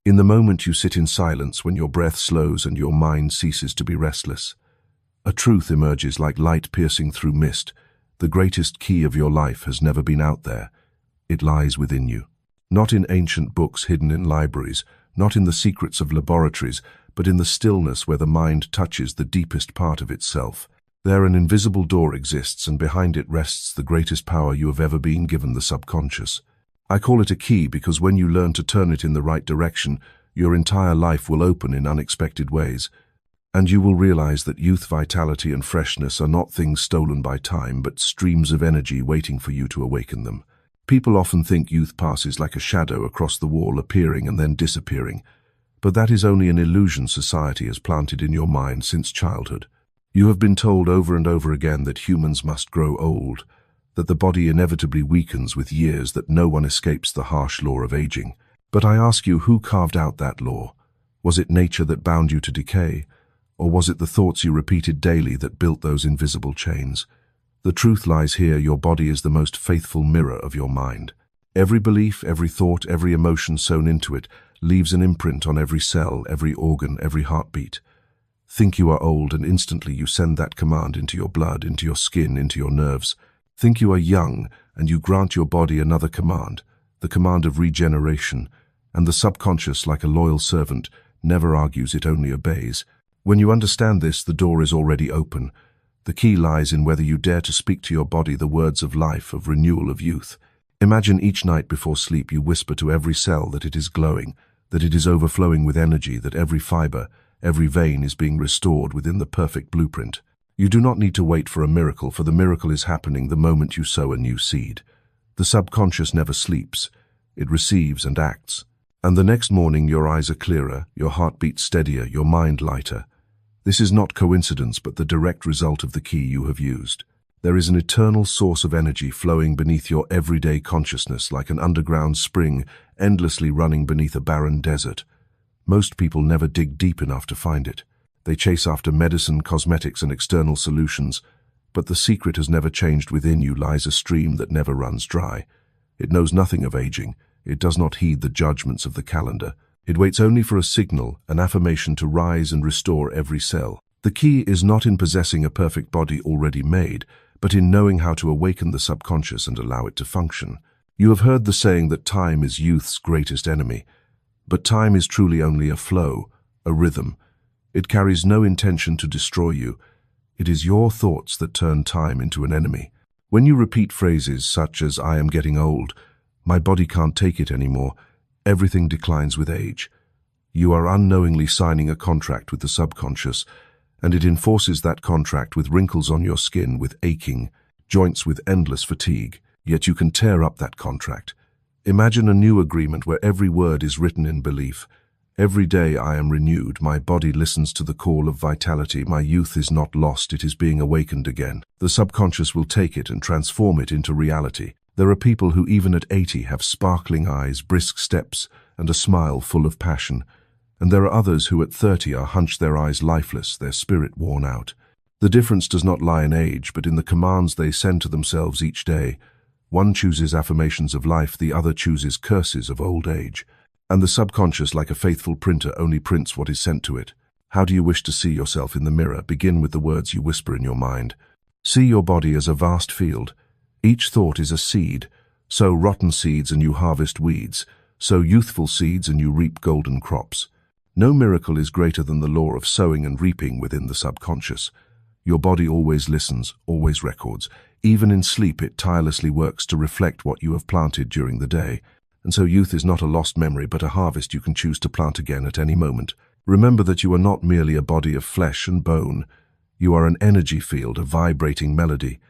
In the moment you sit in silence, when your breath slows and your mind ceases to be restless, a truth emerges like light piercing through mist. The greatest key of your life has never been out there. It lies within you. Not in ancient books hidden in libraries, not in the secrets of laboratories, but in the stillness where the mind touches the deepest part of itself. There an invisible door exists, and behind it rests the greatest power you have ever been given, the subconscious. I call it a key because when you learn to turn it in the right direction, your entire life will open in unexpected ways. And you will realize that youth, vitality, and freshness are not things stolen by time, but streams of energy waiting for you to awaken them. People often think youth passes like a shadow across the wall, appearing and then disappearing. But that is only an illusion society has planted in your mind since childhood. You have been told over and over again that humans must grow old, that the body inevitably weakens with years, that no one escapes the harsh law of aging. But I ask you, who carved out that law? Was it nature that bound you to decay? Or was it the thoughts you repeated daily that built those invisible chains? The truth lies here. Your body is the most faithful mirror of your mind. Every belief, every thought, every emotion sewn into it leaves an imprint on every cell, every organ, every heartbeat. Think you are old, and instantly you send that command into your blood, into your skin, into your nerves. Think you are young, and you grant your body another command, the command of regeneration, and the subconscious, like a loyal servant, never argues, it only obeys. When you understand this, the door is already open. The key lies in whether you dare to speak to your body the words of life, of renewal, of youth. Imagine each night before sleep you whisper to every cell that it is glowing, that it is overflowing with energy, that every fiber, every vein is being restored within the perfect blueprint. You do not need to wait for a miracle, for the miracle is happening the moment you sow a new seed. The subconscious never sleeps. It receives and acts. And the next morning your eyes are clearer, your heartbeat steadier, your mind lighter. This is not coincidence, but the direct result of the key you have used. There is an eternal source of energy flowing beneath your everyday consciousness, like an underground spring endlessly running beneath a barren desert. Most people never dig deep enough to find it. They chase after medicine, cosmetics, and external solutions, but the secret has never changed. Within you lies a stream that never runs dry. It knows nothing of aging. It does not heed the judgments of the calendar. It waits only for a signal, an affirmation to rise and restore every cell. The key is not in possessing a perfect body already made, but in knowing how to awaken the subconscious and allow it to function. You have heard the saying that time is youth's greatest enemy, but time is truly only a flow, a rhythm. It carries no intention to destroy you. It is your thoughts that turn time into an enemy. When you repeat phrases such as, "I am getting old," "My body can't take it anymore," everything declines with age. You are unknowingly signing a contract with the subconscious, and it enforces that contract with wrinkles on your skin, with aching joints, with endless fatigue. Yet you can tear up that contract. Imagine a new agreement where every word is written in belief. Every day I am renewed, my body listens to the call of vitality, my youth is not lost, it is being awakened again. The subconscious will take it and transform it into reality. There are people who even at 80 have sparkling eyes, brisk steps, and a smile full of passion. And there are others who at 30 are hunched, their eyes lifeless, their spirit worn out. The difference does not lie in age, but in the commands they send to themselves each day. One chooses affirmations of life, the other chooses curses of old age. And the subconscious, like a faithful printer, only prints what is sent to it. How do you wish to see yourself in the mirror? Begin with the words you whisper in your mind. See your body as a vast field. Each thought is a seed. Sow rotten seeds and you harvest weeds. Sow youthful seeds and you reap golden crops. No miracle is greater than the law of sowing and reaping within the subconscious. Your body always listens, always records. Even in sleep it tirelessly works to reflect what you have planted during the day. And so youth is not a lost memory, but a harvest you can choose to plant again at any moment. Remember that you are not merely a body of flesh and bone. You are an energy field, a vibrating melody.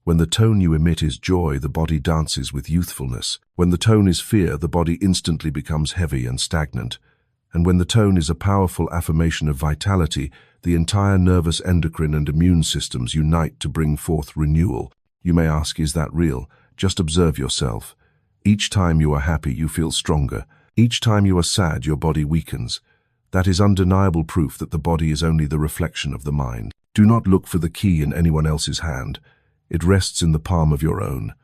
When the tone you emit is joy, the body dances with youthfulness. When the tone is fear, the body instantly becomes heavy and stagnant. And when the tone is a powerful affirmation of vitality, the entire nervous, endocrine, and immune systems unite to bring forth renewal. You may ask, is that real? Just observe yourself. Each time you are happy, you feel stronger. Each time you are sad, your body weakens. That is undeniable proof that the body is only the reflection of the mind. Do not look for the key in anyone else's hand. It rests in the palm of your own.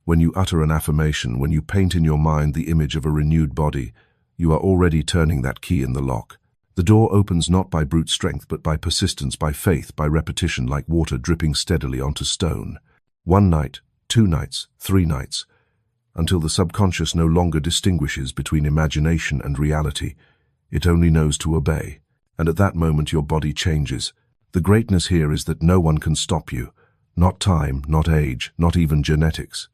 When you utter an affirmation, when you paint in your mind the image of a renewed body, you are already turning that key in the lock. The door opens not by brute strength, but by persistence, by faith, by repetition, like water dripping steadily onto stone. 1 night, 2 nights, 3 nights, until the subconscious no longer distinguishes between imagination and reality. It only knows to obey. And at that moment your body changes. The greatness here is that no one can stop you. Not time, not age, not even genetics.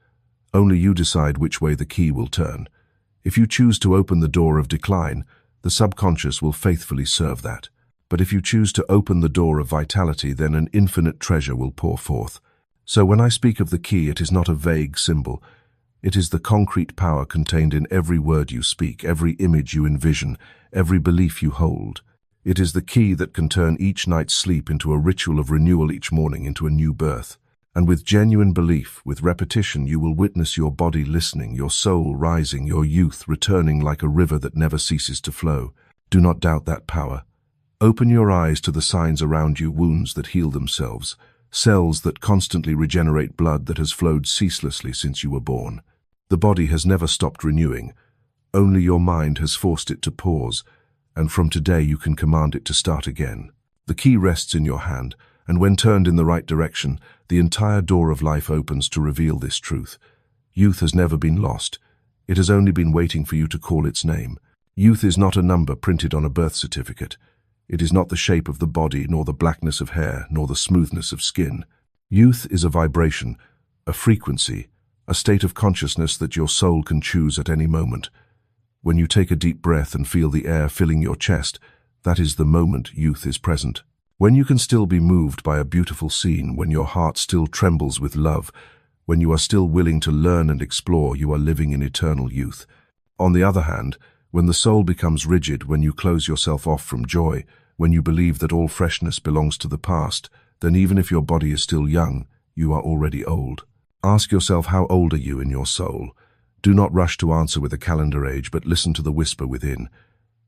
Only you decide which way the key will turn. If you choose to open the door of decline, the subconscious will faithfully serve that. But if you choose to open the door of vitality, then an infinite treasure will pour forth. So when I speak of the key, it is not a vague symbol. It is the concrete power contained in every word you speak, every image you envision, every belief you hold. It is the key that can turn each night's sleep into a ritual of renewal, each morning into a new birth. And with genuine belief, with repetition, you will witness your body listening, your soul rising, your youth returning like a river that never ceases to flow. Do not doubt that power. Open your eyes to the signs around you, wounds that heal themselves, cells that constantly regenerate blood that has flowed ceaselessly since you were born. The body has never stopped renewing. Only your mind has forced it to pause, and from today you can command it to start again. The key rests in your hand, and when turned in the right direction, the entire door of life opens to reveal this truth. Youth has never been lost. It has only been waiting for you to call its name. Youth is not a number printed on a birth certificate. It is not the shape of the body, nor the blackness of hair, nor the smoothness of skin. Youth is a vibration, a frequency, a state of consciousness that your soul can choose at any moment. When you take a deep breath and feel the air filling your chest, that is the moment youth is present. When you can still be moved by a beautiful scene, when your heart still trembles with love, when you are still willing to learn and explore, you are living in eternal youth. On the other hand, when the soul becomes rigid, when you close yourself off from joy, when you believe that all freshness belongs to the past, then even if your body is still young, you are already old. Ask yourself, how old are you in your soul? Do not rush to answer with a calendar age, but listen to the whisper within.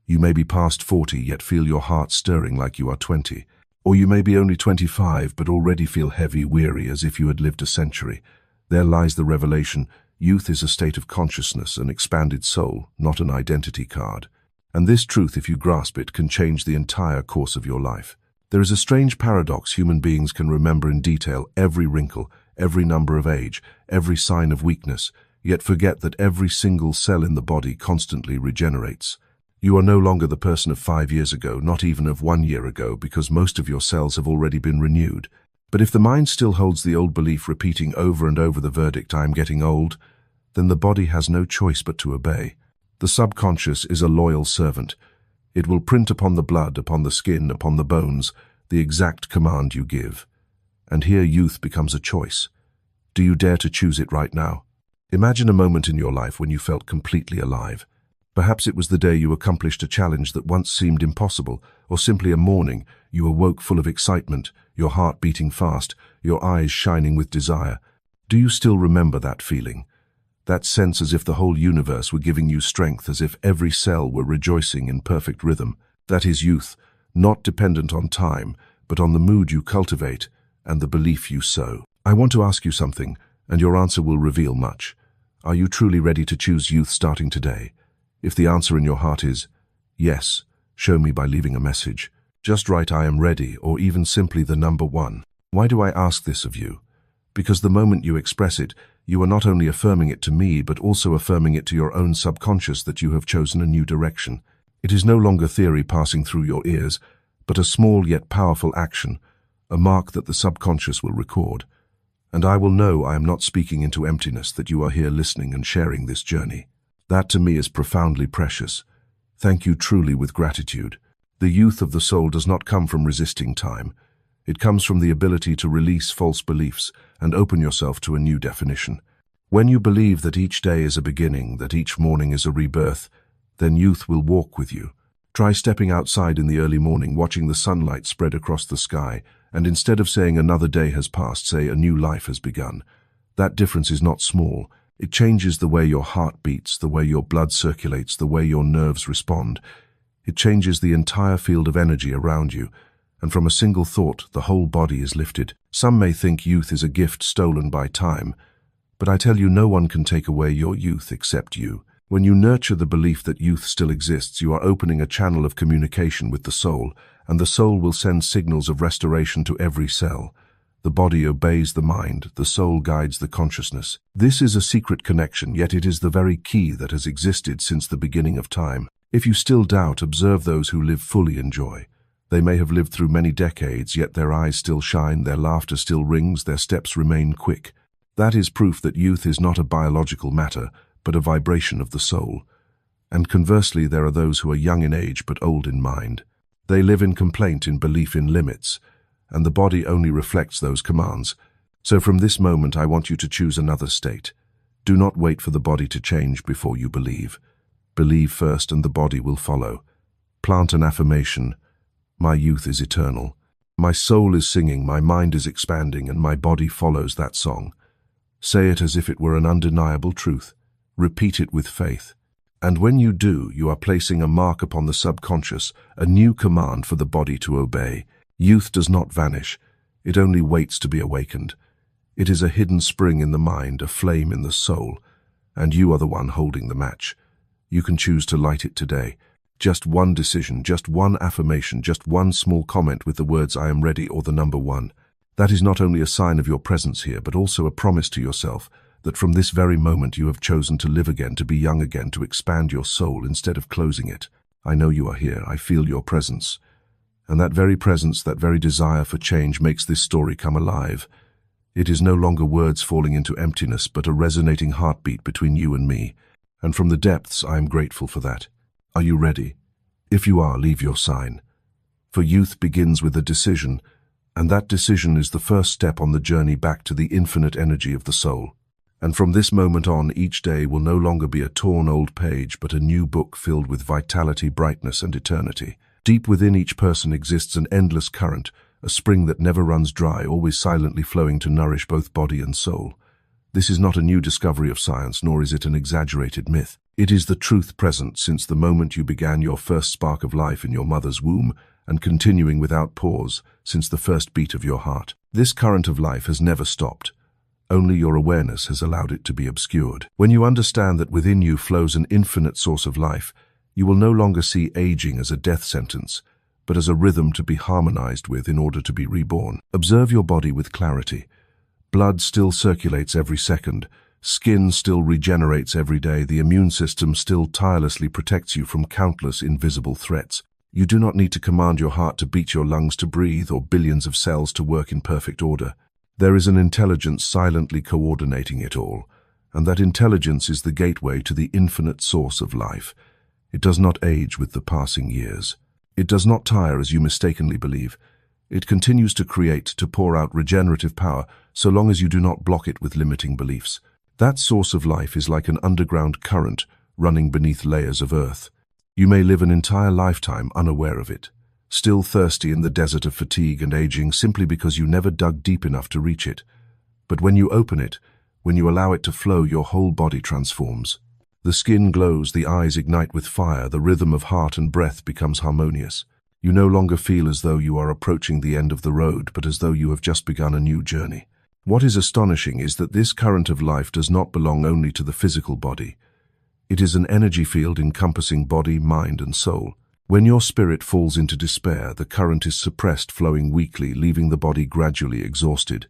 You may be past 40, yet feel your heart stirring like you are 20. Or you may be only 25, but already feel heavy, weary, as if you had lived a century. There lies the revelation. Youth is a state of consciousness, an expanded soul, not an identity card. And this truth, if you grasp it, can change the entire course of your life. There is a strange paradox. Human beings can remember in detail every wrinkle, every number of age, every sign of weakness, yet forget that every single cell in the body constantly regenerates. You are no longer the person of 5 years ago, not even of 1 year ago, because most of your cells have already been renewed. But if the mind still holds the old belief, repeating over and over the verdict, "I am getting old," then the body has no choice but to obey. The subconscious is a loyal servant. It will print upon the blood, upon the skin, upon the bones, the exact command you give. And here youth becomes a choice. Do you dare to choose it right now? Imagine a moment in your life when you felt completely alive. Perhaps it was the day you accomplished a challenge that once seemed impossible, or simply a morning you awoke full of excitement, your heart beating fast, your eyes shining with desire. Do you still remember that feeling? That sense as if the whole universe were giving you strength, as if every cell were rejoicing in perfect rhythm. That is youth, not dependent on time, but on the mood you cultivate and the belief you sow. I want to ask you something, and your answer will reveal much. Are you truly ready to choose youth starting today? If the answer in your heart is yes, show me by leaving a message. Just write "I am ready," or even simply the number 1. Why do I ask this of you? Because the moment you express it, you are not only affirming it to me, but also affirming it to your own subconscious that you have chosen a new direction. It is no longer theory passing through your ears, but a small yet powerful action, a mark that the subconscious will record. And I will know I am not speaking into emptiness, that you are here listening and sharing this journey. That to me is profoundly precious. Thank you truly with gratitude. The youth of the soul does not come from resisting time. It comes from the ability to release false beliefs and open yourself to a new definition. When you believe that each day is a beginning, that each morning is a rebirth, then youth will walk with you. Try stepping outside in the early morning, watching the sunlight spread across the sky, and instead of saying "another day has passed," say "a new life has begun." That difference is not small. It changes the way your heart beats, the way your blood circulates, the way your nerves respond. It changes the entire field of energy around you, and from a single thought, the whole body is lifted. Some may think youth is a gift stolen by time, but I tell you, no one can take away your youth except you. When you nurture the belief that youth still exists, you are opening a channel of communication with the soul, and the soul will send signals of restoration to every cell. The body obeys the mind, the soul guides the consciousness. This is a secret connection, yet it is the very key that has existed since the beginning of time. If you still doubt, observe those who live fully in joy. They may have lived through many decades, yet their eyes still shine, their laughter still rings, their steps remain quick. That is proof that youth is not a biological matter, but a vibration of the soul. And conversely, there are those who are young in age but old in mind. They live in complaint, in belief in limits, and the body only reflects those commands. So from this moment I want you to choose another state. Do not wait for the body to change before you believe. Believe first and the body will follow. Plant an affirmation. My youth is eternal. My soul is singing, my mind is expanding, and my body follows that song. Say it as if it were an undeniable truth. Repeat it with faith. And when you do, you are placing a mark upon the subconscious, a new command for the body to obey. Youth does not vanish. It only waits to be awakened. It is a hidden spring in the mind, a flame in the soul, and you are the one holding the match. You can choose to light it today. Just one decision, just one affirmation, just one small comment with the words "I am ready" or the number 1. That is not only a sign of your presence here, but also a promise to yourself that from this very moment you have chosen to live again, to be young again, to expand your soul instead of closing it. I know you are here. I feel your presence. And that very presence, that very desire for change makes this story come alive. It is no longer words falling into emptiness, but a resonating heartbeat between you and me. And from the depths, I am grateful for that. Are you ready? If you are, leave your sign. For youth begins with a decision, and that decision is the first step on the journey back to the infinite energy of the soul. And from this moment on, each day will no longer be a torn old page, but a new book filled with vitality, brightness, and eternity. Deep within each person exists an endless current, a spring that never runs dry, always silently flowing to nourish both body and soul. This is not a new discovery of science, nor is it an exaggerated myth. It is the truth present since the moment you began your first spark of life in your mother's womb, and continuing without pause since the first beat of your heart. This current of life has never stopped. Only your awareness has allowed it to be obscured. When you understand that within you flows an infinite source of life, you will no longer see aging as a death sentence, but as a rhythm to be harmonized with in order to be reborn. Observe your body with clarity. Blood still circulates every second. Skin still regenerates every day. The immune system still tirelessly protects you from countless invisible threats. You do not need to command your heart to beat, your lungs to breathe, or billions of cells to work in perfect order. There is an intelligence silently coordinating it all, and that intelligence is the gateway to the infinite source of life. It does not age with the passing years. It does not tire as you mistakenly believe. It continues to create, to pour out regenerative power, so long as you do not block it with limiting beliefs. That source of life is like an underground current running beneath layers of earth. You may live an entire lifetime unaware of it, still thirsty in the desert of fatigue and aging simply because you never dug deep enough to reach it. But when you open it, when you allow it to flow, your whole body transforms. The skin glows, the eyes ignite with fire, the rhythm of heart and breath becomes harmonious. You no longer feel as though you are approaching the end of the road, but as though you have just begun a new journey. What is astonishing is that this current of life does not belong only to the physical body. It is an energy field encompassing body, mind, and soul. When your spirit falls into despair, the current is suppressed, flowing weakly, leaving the body gradually exhausted.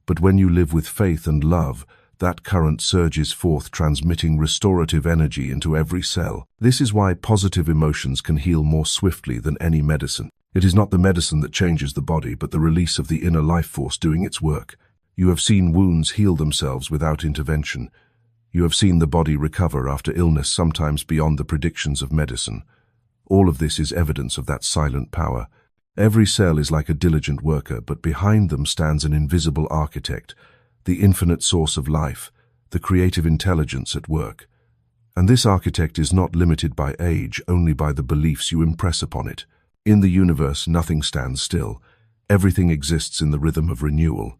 But when you live with faith and love, that current surges forth, transmitting restorative energy into every cell. This is why positive emotions can heal more swiftly than any medicine. It is not the medicine that changes the body, but the release of the inner life force doing its work. You have seen wounds heal themselves without intervention. You have seen the body recover after illness, sometimes beyond the predictions of medicine. All of this is evidence of that silent power. Every cell is like a diligent worker, but behind them stands an invisible architect, the infinite source of life, the creative intelligence at work. And this architect is not limited by age, only by the beliefs you impress upon it. In the universe, nothing stands still. Everything exists in the rhythm of renewal.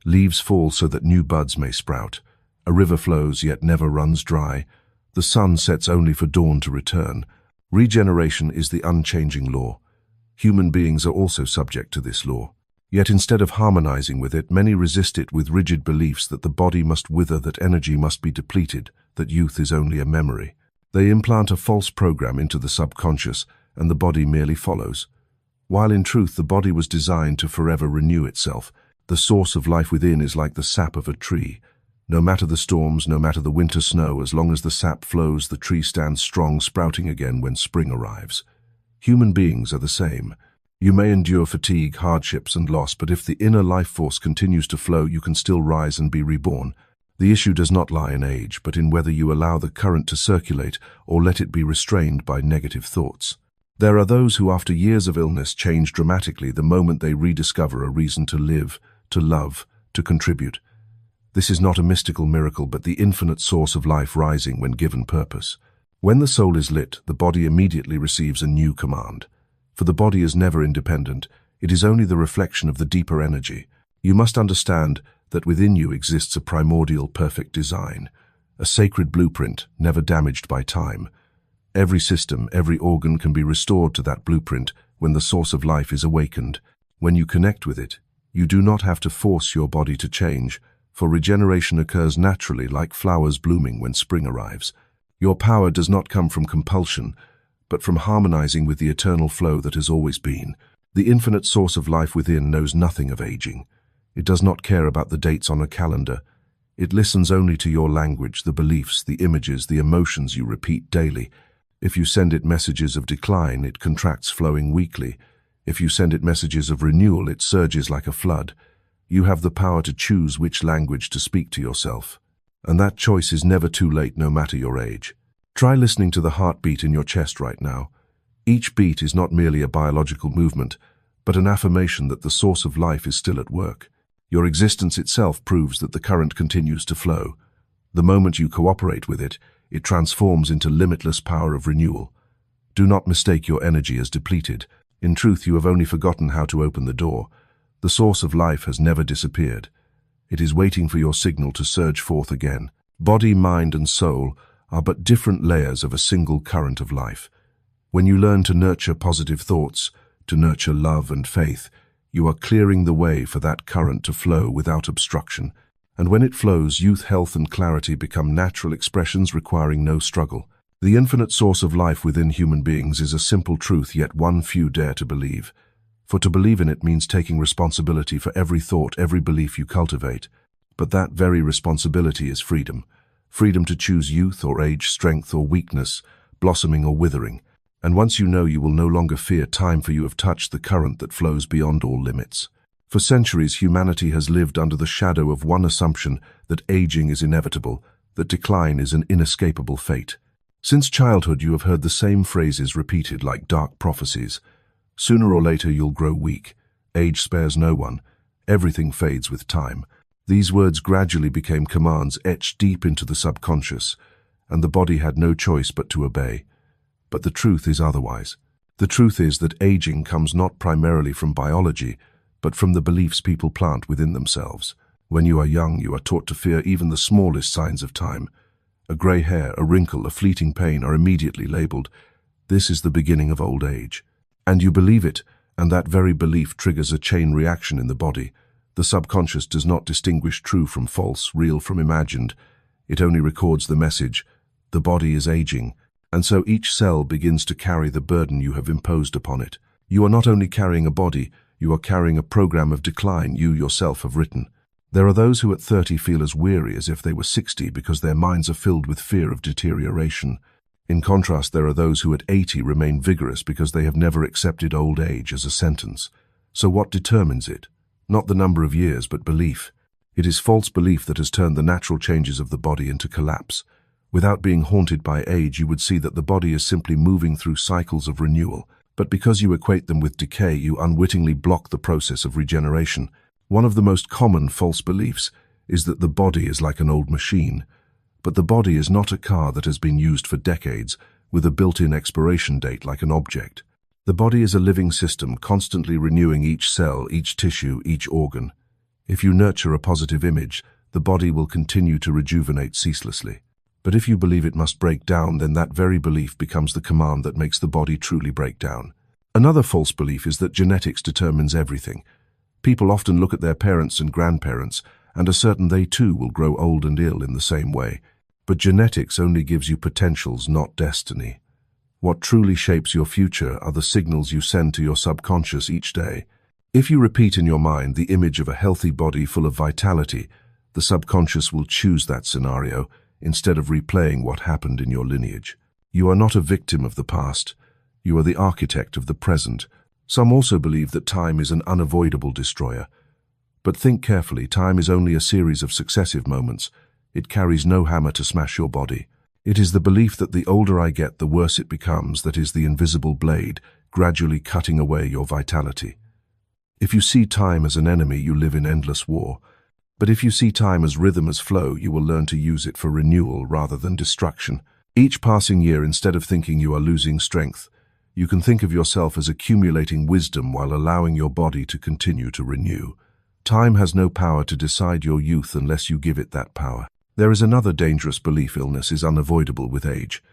Leaves fall so that new buds may sprout. A river flows yet never runs dry. The sun sets only for dawn to return. Regeneration is the unchanging law. Human beings are also subject to this law. Yet instead of harmonizing with it, many resist it with rigid beliefs that the body must wither, that energy must be depleted, that youth is only a memory. They implant a false program into the subconscious, and the body merely follows. While in truth the body was designed to forever renew itself, the source of life within is like the sap of a tree. No matter the storms, no matter the winter snow, as long as the sap flows, the tree stands strong, sprouting again when spring arrives. Human beings are the same. You may endure fatigue, hardships, and loss, but if the inner life force continues to flow, you can still rise and be reborn. The issue does not lie in age, but in whether you allow the current to circulate or let it be restrained by negative thoughts. There are those who, after years of illness, change dramatically the moment they rediscover a reason to live, to love, to contribute. This is not a mystical miracle, but the infinite source of life rising when given purpose. When the soul is lit, the body immediately receives a new command. For the body is never independent, it is only the reflection of the deeper energy. You must understand that within you exists a primordial perfect design, a sacred blueprint never damaged by time. Every system, every organ can be restored to that blueprint when the source of life is awakened. When you connect with it, you do not have to force your body to change, for regeneration occurs naturally like flowers blooming when spring arrives. Your power does not come from compulsion, but from harmonizing with the eternal flow that has always been. The infinite source of life within knows nothing of aging. It does not care about the dates on a calendar. It listens only to your language, the beliefs, the images, the emotions you repeat daily. If you send it messages of decline, it contracts, flowing weakly. If you send it messages of renewal, it surges like a flood. You have the power to choose which language to speak to yourself. And that choice is never too late, no matter your age. Try listening to the heartbeat in your chest right now. Each beat is not merely a biological movement, but an affirmation that the source of life is still at work. Your existence itself proves that the current continues to flow. The moment you cooperate with it, it transforms into limitless power of renewal. Do not mistake your energy as depleted. In truth, you have only forgotten how to open the door. The source of life has never disappeared. It is waiting for your signal to surge forth again. Body, mind, and soul are but different layers of a single current of life. When you learn to nurture positive thoughts, to nurture love and faith, you are clearing the way for that current to flow without obstruction. And when it flows, youth, health, and clarity become natural expressions requiring no struggle. The infinite source of life within human beings is a simple truth, yet one few dare to believe. For to believe in it means taking responsibility for every thought, every belief you cultivate. But that very responsibility is freedom. Freedom to choose youth or age, strength or weakness, blossoming or withering. And once you know, you will no longer fear time, for you have touched the current that flows beyond all limits. For centuries, humanity has lived under the shadow of one assumption, that aging is inevitable, that decline is an inescapable fate. Since childhood, you have heard the same phrases repeated like dark prophecies. Sooner or later, you'll grow weak. Age spares no one. Everything fades with time. These words gradually became commands etched deep into the subconscious, and the body had no choice but to obey. But the truth is otherwise. The truth is that aging comes not primarily from biology, but from the beliefs people plant within themselves. When you are young, you are taught to fear even the smallest signs of time. A grey hair, a wrinkle, a fleeting pain are immediately labeled. This is the beginning of old age. And you believe it, and that very belief triggers a chain reaction in the body. The subconscious does not distinguish true from false, real from imagined. It only records the message. The body is aging. And so each cell begins to carry the burden you have imposed upon it. You are not only carrying a body, you are carrying a program of decline you yourself have written. There are those who at 30 feel as weary as if they were 60 because their minds are filled with fear of deterioration. In contrast, there are those who at 80 remain vigorous because they have never accepted old age as a sentence. So what determines it? Not the number of years, but belief. It is false belief that has turned the natural changes of the body into collapse. Without being haunted by age, you would see that the body is simply moving through cycles of renewal. But because you equate them with decay, you unwittingly block the process of regeneration. One of the most common false beliefs is that the body is like an old machine. But the body is not a car that has been used for decades, with a built-in expiration date like an object. The body is a living system, constantly renewing each cell, each tissue, each organ. If you nurture a positive image, the body will continue to rejuvenate ceaselessly. But if you believe it must break down, then that very belief becomes the command that makes the body truly break down. Another false belief is that genetics determines everything. People often look at their parents and grandparents and are certain they too will grow old and ill in the same way. But genetics only gives you potentials, not destiny. What truly shapes your future are the signals you send to your subconscious each day. If you repeat in your mind the image of a healthy body full of vitality, the subconscious will choose that scenario instead of replaying what happened in your lineage. You are not a victim of the past. You are the architect of the present. Some also believe that time is an unavoidable destroyer. But think carefully, time is only a series of successive moments. It carries no hammer to smash your body. It is the belief that the older I get, the worse it becomes, that is the invisible blade, gradually cutting away your vitality. If you see time as an enemy, you live in endless war. But if you see time as rhythm, as flow, you will learn to use it for renewal rather than destruction. Each passing year, instead of thinking you are losing strength, you can think of yourself as accumulating wisdom while allowing your body to continue to renew. Time has no power to decide your youth unless you give it that power. There is another dangerous belief: illness is unavoidable with age.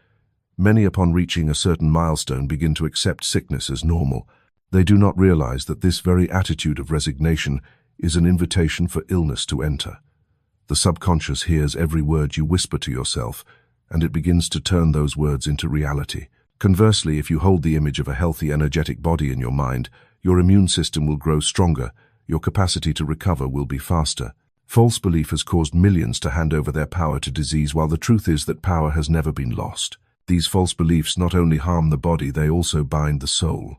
Many, upon reaching a certain milestone, begin to accept sickness as normal. They do not realize that this very attitude of resignation is an invitation for illness to enter. The subconscious hears every word you whisper to yourself, and it begins to turn those words into reality. Conversely, if you hold the image of a healthy, energetic body in your mind, your immune system will grow stronger, your capacity to recover will be faster. False belief has caused millions to hand over their power to disease, while the truth is that power has never been lost. These false beliefs not only harm the body, they also bind the soul.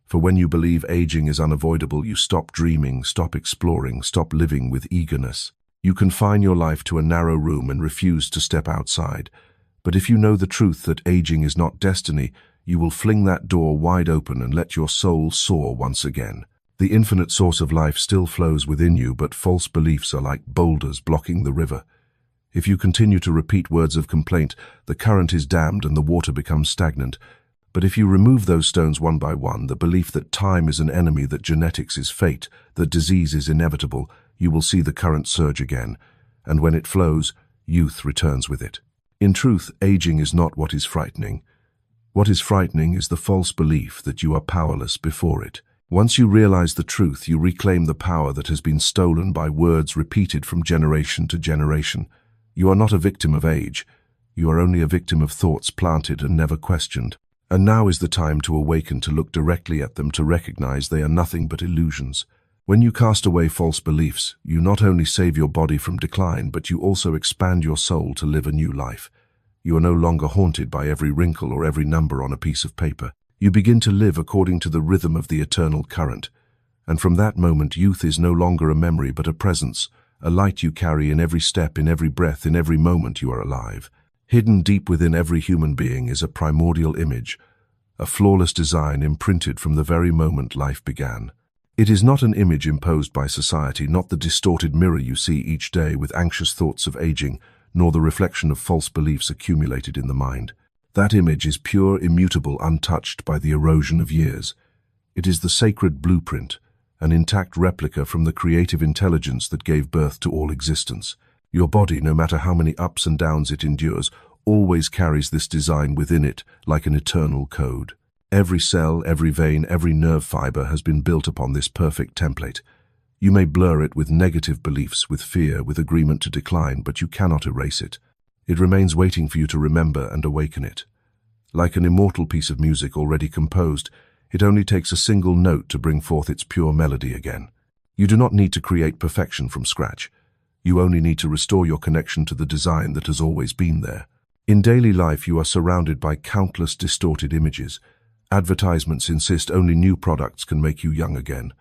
For when you believe aging is unavoidable, you stop dreaming, stop exploring, stop living with eagerness. You confine your life to a narrow room and refuse to step outside. But if you know the truth that aging is not destiny, you will fling that door wide open and let your soul soar once again. The infinite source of life still flows within you, but false beliefs are like boulders blocking the river. If you continue to repeat words of complaint, the current is dammed and the water becomes stagnant. But if you remove those stones one by one, the belief that time is an enemy, that genetics is fate, that disease is inevitable, you will see the current surge again. And when it flows, youth returns with it. In truth, aging is not what is frightening. What is frightening is the false belief that you are powerless before it. Once you realize the truth, you reclaim the power that has been stolen by words repeated from generation to generation. You are not a victim of age. You are only a victim of thoughts planted and never questioned. And now is the time to awaken, to look directly at them, to recognize they are nothing but illusions. When you cast away false beliefs, you not only save your body from decline, but you also expand your soul to live a new life. You are no longer haunted by every wrinkle or every number on a piece of paper. You begin to live according to the rhythm of the eternal current. And from that moment, youth is no longer a memory but a presence, a light you carry in every step, in every breath, in every moment you are alive. Hidden deep within every human being is a primordial image, a flawless design imprinted from the very moment life began. It is not an image imposed by society, not the distorted mirror you see each day with anxious thoughts of aging, nor the reflection of false beliefs accumulated in the mind. That image is pure, immutable, untouched by the erosion of years. It is the sacred blueprint, an intact replica from the creative intelligence that gave birth to all existence. Your body, no matter how many ups and downs it endures, always carries this design within it like an eternal code. Every cell, every vein, every nerve fiber has been built upon this perfect template. You may blur it with negative beliefs, with fear, with agreement to decline, but you cannot erase it. It remains waiting for you to remember and awaken it. Like an immortal piece of music already composed, it only takes a single note to bring forth its pure melody again. You do not need to create perfection from scratch. You only need to restore your connection to the design that has always been there. In daily life, you are surrounded by countless distorted images. Advertisements insist only new products can make you young again.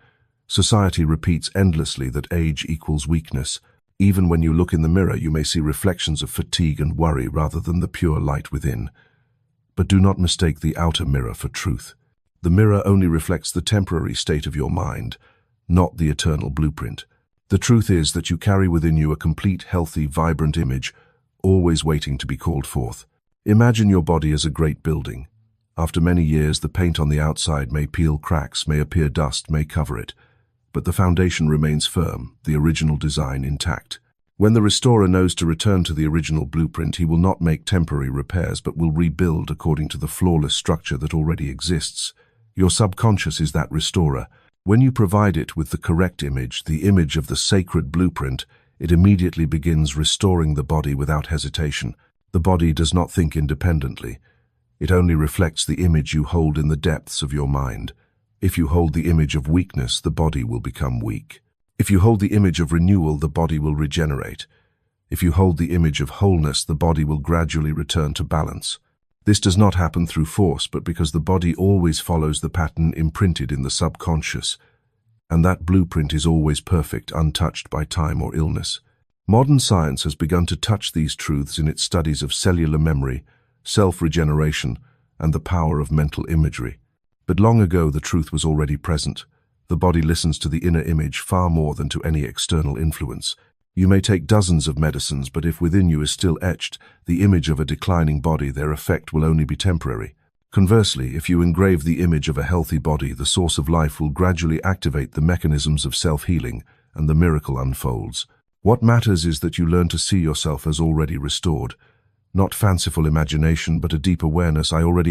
Society repeats endlessly that age equals weakness. Even when you look in the mirror, you may see reflections of fatigue and worry rather than the pure light within. But do not mistake the outer mirror for truth. The mirror only reflects the temporary state of your mind, not the eternal blueprint. The truth is that you carry within you a complete, healthy, vibrant image, always waiting to be called forth. Imagine your body as a great building. After many years, the paint on the outside may peel cracks, may appear dust, may cover it. But the foundation remains firm, the original design intact. When the restorer knows to return to the original blueprint, he will not make temporary repairs, but will rebuild according to the flawless structure that already exists. Your subconscious is that restorer. When you provide it with the correct image, the image of the sacred blueprint, it immediately begins restoring the body without hesitation. The body does not think independently. It only reflects the image you hold in the depths of your mind. If you hold the image of weakness, the body will become weak. If you hold the image of renewal, the body will regenerate. If you hold the image of wholeness, the body will gradually return to balance. This does not happen through force, but because the body always follows the pattern imprinted in the subconscious, and that blueprint is always perfect, untouched by time or illness. Modern science has begun to touch these truths in its studies of cellular memory, self-regeneration, and the power of mental imagery. But long ago, the truth was already present. The body listens to the inner image far more than to any external influence. You may take dozens of medicines, but if within you is still etched the image of a declining body, their effect will only be temporary. Conversely, if you engrave the image of a healthy body, the source of life will gradually activate the mechanisms of self-healing, and the miracle unfolds. What matters is that you learn to see yourself as already restored. Not fanciful imagination, but a deep awareness. I already